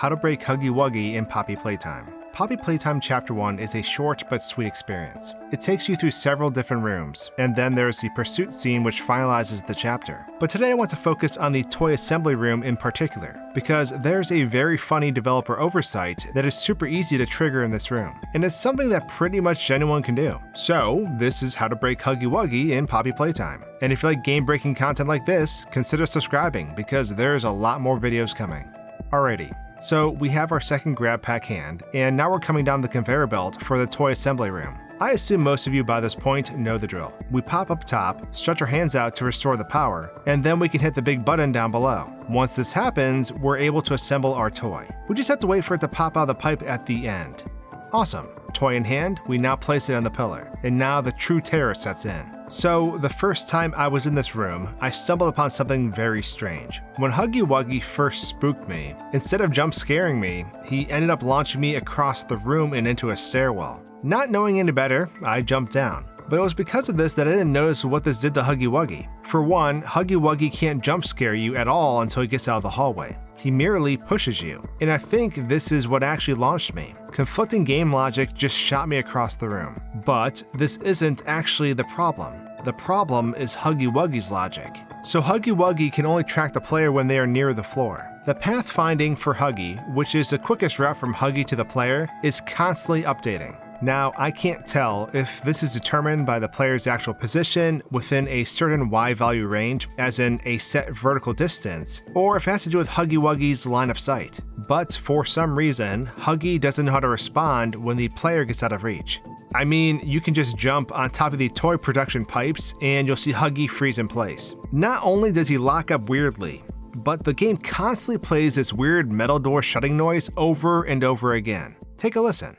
How to Break Huggy Wuggy in Poppy Playtime. Poppy Playtime Chapter 1 is a short but sweet experience. It takes you through several different rooms, and then there's the pursuit scene which finalizes the chapter. But today I want to focus on the toy assembly room in particular, because there's a very funny developer oversight that is super easy to trigger in this room, and it's something that pretty much anyone can do. So this is How to Break Huggy Wuggy in Poppy Playtime. And if you like game-breaking content like this, consider subscribing because there's a lot more videos coming. Alrighty. So we have our second grab pack hand, and now we're coming down the conveyor belt for the toy assembly room. I assume most of you by this point know the drill. We pop up top, stretch our hands out to restore the power, and then we can hit the big button down below. Once this happens, we're able to assemble our toy. We just have to wait for it to pop out of the pipe at the end. Awesome. Toy in hand, we now place it on the pillar, and now the true terror sets in. So, the first time I was in this room, I stumbled upon something very strange. When Huggy Wuggy first spooked me, instead of jump scaring me, he ended up launching me across the room and into a stairwell. Not knowing any better, I jumped down. But it was because of this that I didn't notice what this did to Huggy Wuggy. For one, Huggy Wuggy can't jump scare you at all until he gets out of the hallway. He merely pushes you, and I think this is what actually launched me. Conflicting game logic just shot me across the room. But this isn't actually the problem. The problem is Huggy Wuggy's logic. So Huggy Wuggy can only track the player when they are near the floor. The pathfinding for Huggy, which is the quickest route from Huggy to the player, is constantly updating. Now, I can't tell if this is determined by the player's actual position within a certain Y value range, as in a set vertical distance, or if it has to do with Huggy Wuggy's line of sight. But for some reason, Huggy doesn't know how to respond when the player gets out of reach. I mean, you can just jump on top of the toy production pipes and you'll see Huggy freeze in place. Not only does he lock up weirdly, but the game constantly plays this weird metal door shutting noise over and over again. Take a listen.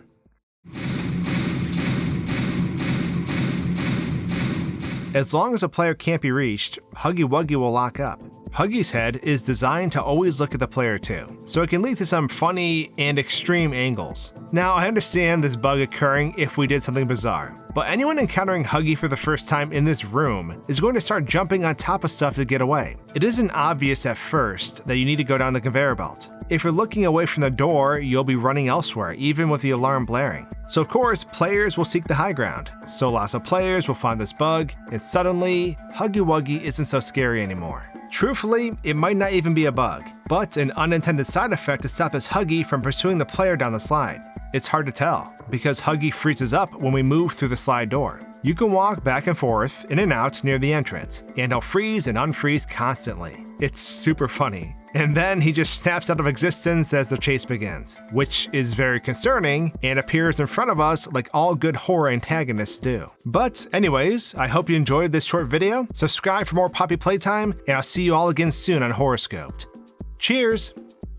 As long as a player can't be reached, Huggy Wuggy will lock up. Huggy's head is designed to always look at the player too, so it can lead to some funny and extreme angles. Now, I understand this bug occurring if we did something bizarre, but anyone encountering Huggy for the first time in this room is going to start jumping on top of stuff to get away. It isn't obvious at first that you need to go down the conveyor belt. If you're looking away from the door, you'll be running elsewhere, even with the alarm blaring. So of course, players will seek the high ground. So lots of players will find this bug, and suddenly, Huggy Wuggy isn't so scary anymore. Truthfully, it might not even be a bug, but an unintended side effect to stop this Huggy from pursuing the player down the slide. It's hard to tell, because Huggy freezes up when we move through the slide door. You can walk back and forth, in and out near the entrance, and he'll freeze and unfreeze constantly. It's super funny. And then he just snaps out of existence as the chase begins, which is very concerning and appears in front of us like all good horror antagonists do. But anyways, I hope you enjoyed this short video. Subscribe for more Poppy Playtime, and I'll see you all again soon on HorrorScoped. Cheers!